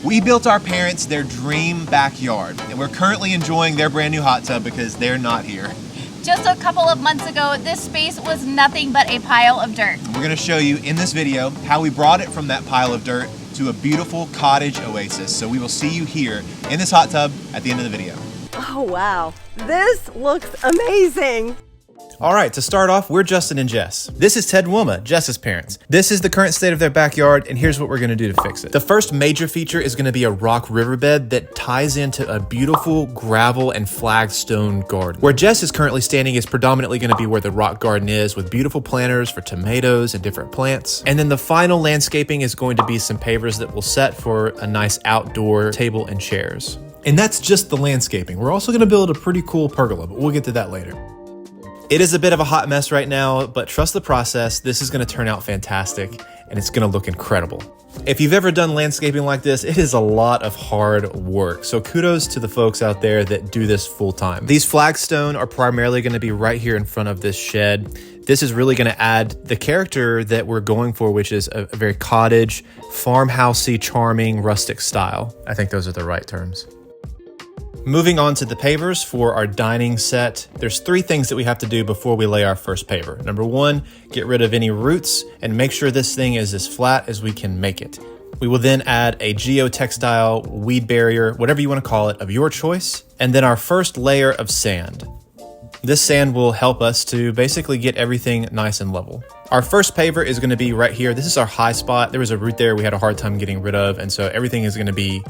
We built our parents their dream backyard, and we're currently enjoying their brand new hot tub because they're not here. Just a couple of months ago, this space was nothing but a pile of dirt. We're gonna show you in this video how we brought it from that pile of dirt to a beautiful cottage oasis. So we will see you here in this hot tub at the end of the video. Oh, wow. This looks amazing. All right, to start off, we're Justin and Jess. This is Ted and Wilma, Jess's parents. This is the current state of their backyard, and here's what we're gonna do to fix it. The first major feature is gonna be a rock riverbed that ties into a beautiful gravel and flagstone garden. Where Jess is currently standing is predominantly gonna be where the rock garden is, with beautiful planters for tomatoes and different plants. And then the final landscaping is going to be some pavers that will set for a nice outdoor table and chairs. And that's just the landscaping. We're also gonna build a pretty cool pergola, but we'll get to that later. It is a bit of a hot mess right now, but trust the process. This is gonna turn out fantastic and it's gonna look incredible. If you've ever done landscaping like this, it is a lot of hard work. So kudos to the folks out there that do this full time. These flagstone are primarily gonna be right here in front of this shed. This is really gonna add the character that we're going for, which is a very cottage, farmhousey, charming, rustic style. I think those are the right terms. Moving on to the pavers for our dining set, there's 3 things that we have to do before we lay our first paver. Number 1, get rid of any roots and make sure this thing is as flat as we can make it. We will then add a geotextile, weed barrier, whatever you want to call it, of your choice, and then our first layer of sand. This sand will help us to basically get everything nice and level. Our first paver is going to be right here. This is our high spot. There was a root there we had a hard time getting rid of, and so everything is going to be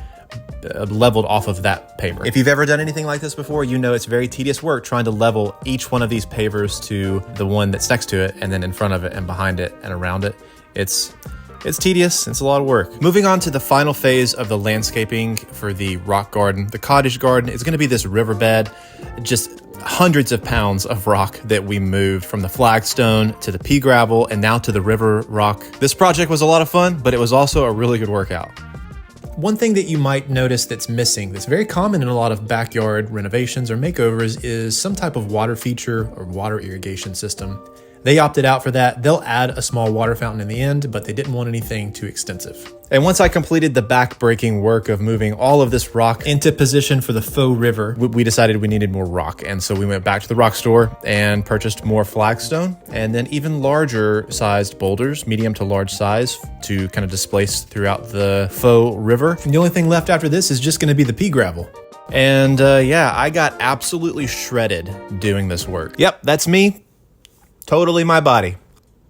leveled off of that paver. If you've ever done anything like this before, you know it's very tedious work trying to level each one of these pavers to the one that's next to it, and then in front of it and behind it and around it. It's tedious, it's a lot of work. Moving on to the final phase of the landscaping for the rock garden. The cottage garden is gonna be this riverbed, just hundreds of pounds of rock that we moved from the flagstone to the pea gravel and now to the river rock. This project was a lot of fun, but it was also a really good workout. One thing that you might notice that's missing, that's very common in a lot of backyard renovations or makeovers, is some type of water feature or water irrigation system. They opted out for that. They'll add a small water fountain in the end, but they didn't want anything too extensive. And once I completed the back-breaking work of moving all of this rock into position for the faux river, we decided we needed more rock. And so we went back to the rock store and purchased more flagstone and then even larger sized boulders, medium to large size, to kind of displace throughout the faux river. And the only thing left after this is just gonna be the pea gravel. And yeah, I got absolutely shredded doing this work. Yep, that's me. Totally my body.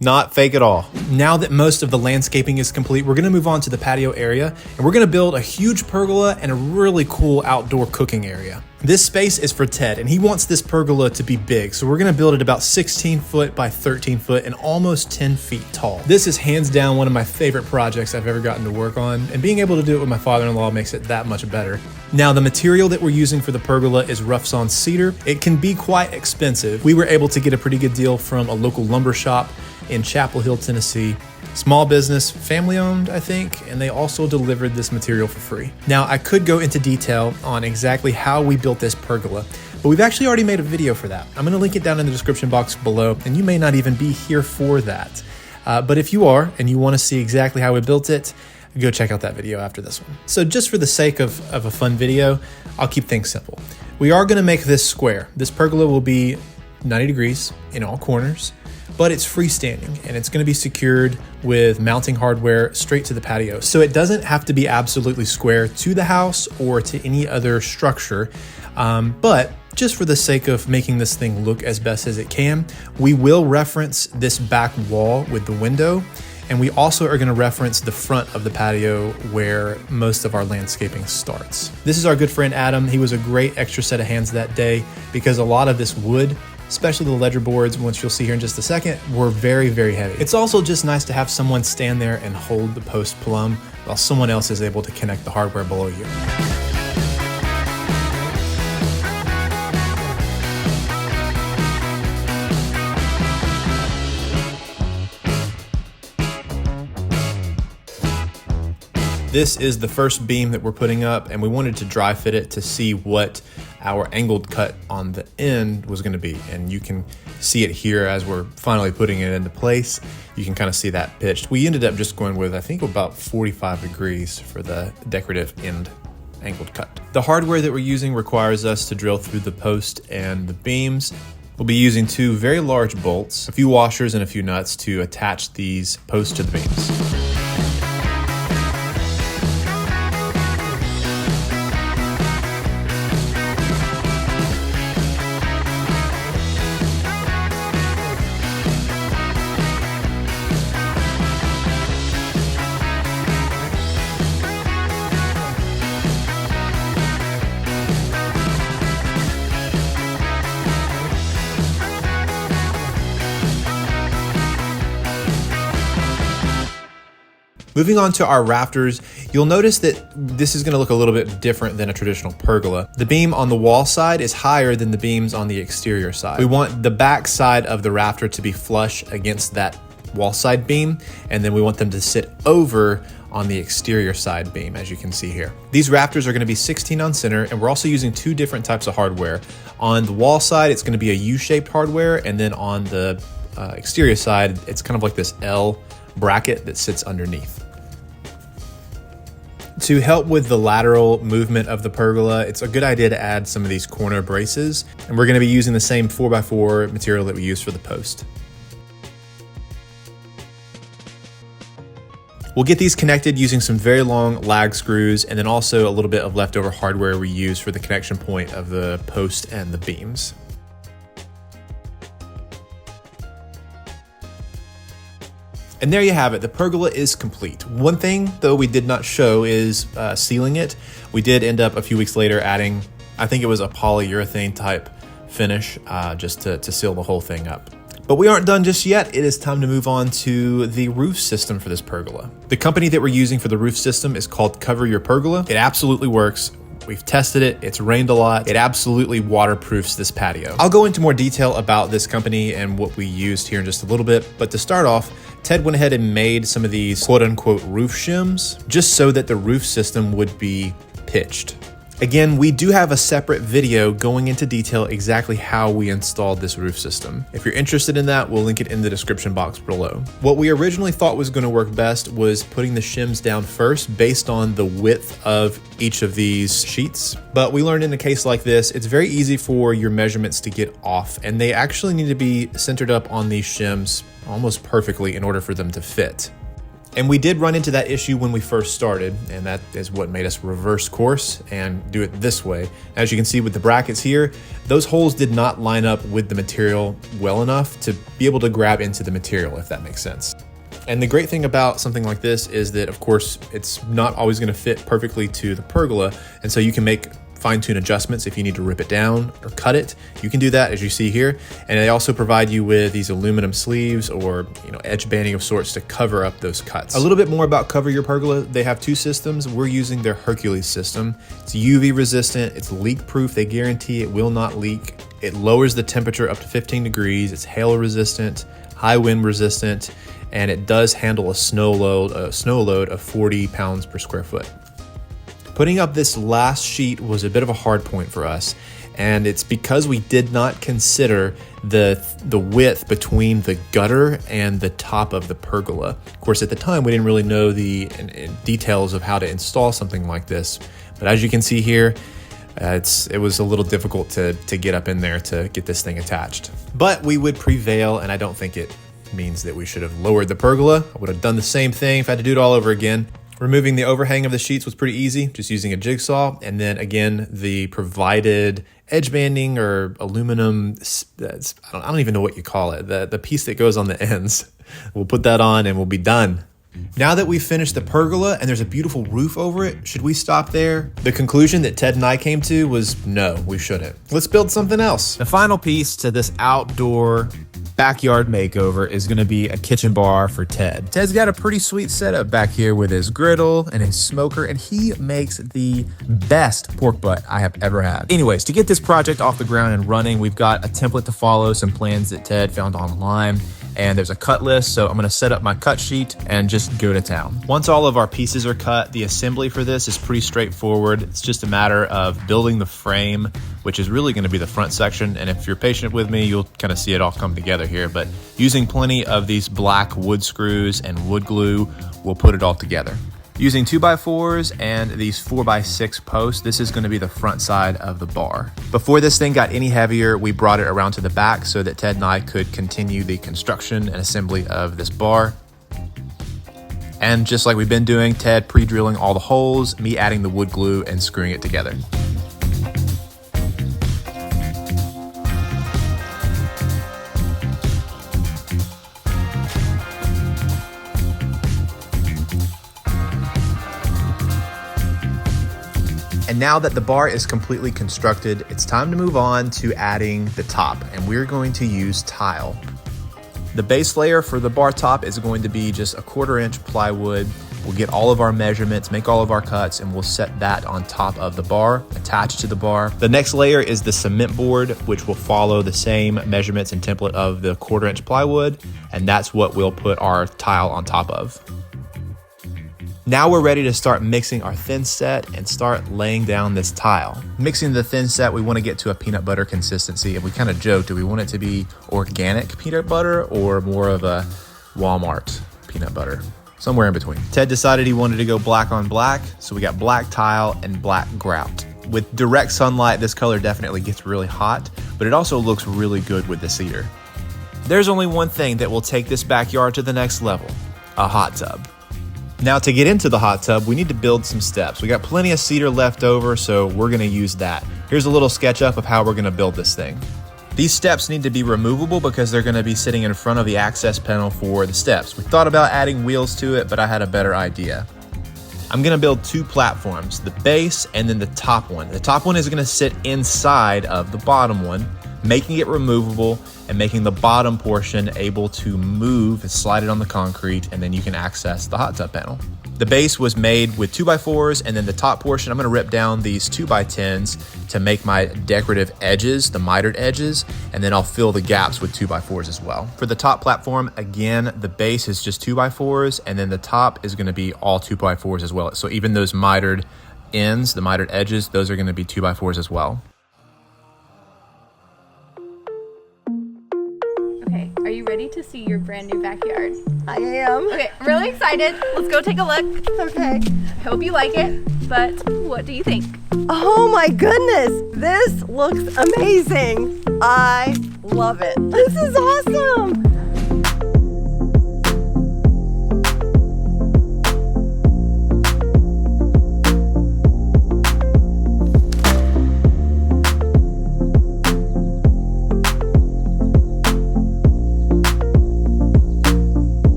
Not fake at all. Now that most of the landscaping is complete, we're gonna move on to the patio area, and we're gonna build a huge pergola and a really cool outdoor cooking area. This space is for Ted, and he wants this pergola to be big, so we're gonna build it about 16 foot by 13 foot and almost 10 feet tall. This is hands down one of my favorite projects I've ever gotten to work on, and being able to do it with my father-in-law makes it that much better. Now, the material that we're using for the pergola is rough sawn cedar. It can be quite expensive. We were able to get a pretty good deal from a local lumber shop in Chapel Hill, Tennessee. Small business, family owned, I think, and they also delivered this material for free. Now, I could go into detail on exactly how we built this pergola, but we've actually already made a video for that. I'm gonna link it down in the description box below, and you may not even be here for that. But if you are, and you wanna see exactly how we built it, go check out that video after this one. So just for the sake of a fun video, I'll keep things simple. We are gonna make this square. This pergola will be 90 degrees in all corners, but it's freestanding and it's gonna be secured with mounting hardware straight to the patio. So it doesn't have to be absolutely square to the house or to any other structure, but just for the sake of making this thing look as best as it can, we will reference this back wall with the window, and we also are gonna reference the front of the patio where most of our landscaping starts. This is our good friend Adam. He was a great extra set of hands that day because a lot of this wood, especially the ledger boards, which you'll see here in just a second, were very, very heavy. It's also just nice to have someone stand there and hold the post plumb while someone else is able to connect the hardware below you. This is the first beam that we're putting up, and we wanted to dry fit it to see what our angled cut on the end was gonna be. And you can see it here as we're finally putting it into place. You can kind of see that pitched. We ended up just going with, I think, about 45 degrees for the decorative end angled cut. The hardware that we're using requires us to drill through the post and the beams. We'll be using 2 very large bolts, a few washers, and a few nuts to attach these posts to the beams. Moving on to our rafters, you'll notice that this is gonna look a little bit different than a traditional pergola. The beam on the wall side is higher than the beams on the exterior side. We want the back side of the rafter to be flush against that wall side beam, and then we want them to sit over on the exterior side beam, as you can see here. These rafters are gonna be 16 on center, and we're also using 2 different types of hardware. On the wall side, it's gonna be a U-shaped hardware, and then on the exterior side, it's kind of like this L bracket that sits underneath. To help with the lateral movement of the pergola, it's a good idea to add some of these corner braces, and we're gonna be using the same 4x4 material that we use for the post. We'll get these connected using some very long lag screws, and then also a little bit of leftover hardware we use for the connection point of the post and the beams. And there you have it, the pergola is complete. One thing, though, we did not show is sealing it. We did end up a few weeks later adding, I think it was a polyurethane type finish, just to seal the whole thing up. But we aren't done just yet. It is time to move on to the roof system for this pergola. The company that we're using for the roof system is called Cover Your Pergola. It absolutely works. We've tested it, it's rained a lot. It absolutely waterproofs this patio. I'll go into more detail about this company and what we used here in just a little bit, but to start off, Ted went ahead and made some of these quote unquote roof shims just so that the roof system would be pitched. Again, we do have a separate video going into detail exactly how we installed this roof system. If you're interested in that, we'll link it in the description box below. What we originally thought was going to work best was putting the shims down first based on the width of each of these sheets. But we learned in a case like this, it's very easy for your measurements to get off, and they actually need to be centered up on these shims almost perfectly in order for them to fit. And we did run into that issue when we first started, and that is what made us reverse course and do it this way. As you can see with the brackets here, those holes did not line up with the material well enough to be able to grab into the material, if that makes sense. And the great thing about something like this is that, of course, it's not always gonna fit perfectly to the pergola, and so you can make fine-tune adjustments if you need to rip it down or cut it. You can do that, as you see here. And they also provide you with these aluminum sleeves or edge banding of sorts to cover up those cuts. A little bit more about Cover Your Pergola. They have 2 systems. We're using their Hercules system. It's UV resistant, it's leak proof. They guarantee it will not leak. It lowers the temperature up to 15 degrees. It's hail resistant, high wind resistant, and it does handle a snow load of 40 pounds per square foot. Putting up this last sheet was a bit of a hard point for us, and it's because we did not consider the width between the gutter and the top of the pergola. Of course, at the time, we didn't really know the details of how to install something like this, but as you can see here, it was a little difficult to get up in there to get this thing attached. But we would prevail, and I don't think it means that we should have lowered the pergola. I would have done the same thing if I had to do it all over again. Removing the overhang of the sheets was pretty easy, just using a jigsaw. And then again, the provided edge banding or aluminum, I don't even know what you call it, the piece that goes on the ends. We'll put that on and we'll be done. Now that we've finished the pergola and there's a beautiful roof over it, should we stop there? The conclusion that Ted and I came to was no, we shouldn't. Let's build something else. The final piece to this outdoor backyard makeover is gonna be a kitchen bar for Ted. Ted's got a pretty sweet setup back here with his griddle and his smoker, and he makes the best pork butt I have ever had. Anyways, to get this project off the ground and running, we've got a template to follow, some plans that Ted found online. and there's a cut list, so I'm gonna set up my cut sheet and just go to town. Once all of our pieces are cut, the assembly for this is pretty straightforward. It's just a matter of building the frame, which is really gonna be the front section. And if you're patient with me, you'll kind of see it all come together here. But using plenty of these black wood screws and wood glue, we'll put it all together. Using 2x4s and these 4x6 posts, this is gonna be the front side of the bar. Before this thing got any heavier, we brought it around to the back so that Ted and I could continue the construction and assembly of this bar. And just like we've been doing, Ted pre-drilling all the holes, me adding the wood glue and screwing it together. And now that the bar is completely constructed, it's time to move on to adding the top, and we're going to use tile. The base layer for the bar top is going to be just a 1/4 inch plywood. We'll get all of our measurements, make all of our cuts, and we'll set that on top of the bar, attach it to the bar. The next layer is the cement board, which will follow the same measurements and template of the 1/4 inch plywood, and that's what we'll put our tile on top of. Now we're ready to start mixing our thin set and start laying down this tile. Mixing the thin set, we want to get to a peanut butter consistency, and we kind of joke, do we want it to be organic peanut butter or more of a Walmart peanut butter? Somewhere in between. Ted decided he wanted to go black on black, so we got black tile and black grout. With direct sunlight, this color definitely gets really hot, but it also looks really good with the cedar. There's only one thing that will take this backyard to the next level: a hot tub. Now to get into the hot tub, we need to build some steps. We got plenty of cedar left over, so we're gonna use that. Here's a little sketch up of how we're gonna build this thing. These steps need to be removable because they're gonna be sitting in front of the access panel for the steps. We thought about adding wheels to it, but I had a better idea. I'm gonna build 2 platforms, the base and then the top one. The top one is gonna sit inside of the bottom one, making it removable and making the bottom portion able to move and slide it on the concrete, and then you can access the hot tub panel. The base was made with 2x4s, and then the top portion, I'm gonna rip down these 2x10s to make my decorative edges, the mitered edges, and then I'll fill the gaps with 2x4s as well. For the top platform, again, the base is just 2x4s, and then the top is gonna be all 2x4s as well. So even those mitered ends, the mitered edges, those are gonna be 2x4s as well. Okay, are you ready to see your brand new backyard? I am. Okay, I'm really excited. Let's go take a look. Okay. I hope you like it, but what do you think? Oh my goodness, this looks amazing. I love it. This is awesome.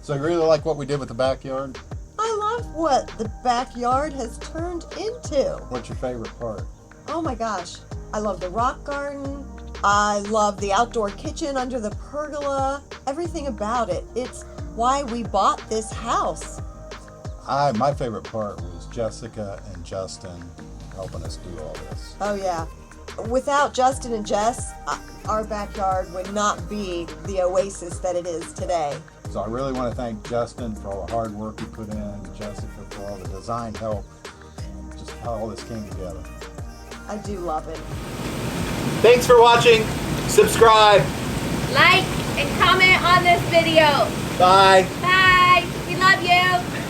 So you really like what we did with the backyard? I love what the backyard has turned into. What's your favorite part? Oh my gosh, I love the rock garden. I love the outdoor kitchen under the pergola. Everything about it. It's why we bought this house. My favorite part was Jessica and Justin helping us do all this. Oh yeah. Without Justin and Jess, our backyard would not be the oasis that it is today. So I really want to thank Justin for all the hard work he put in, Jessica for all the design help, and just how all this came together. I do love it. Thanks for watching. Subscribe. Like and comment on this video. Bye. Bye. We love you.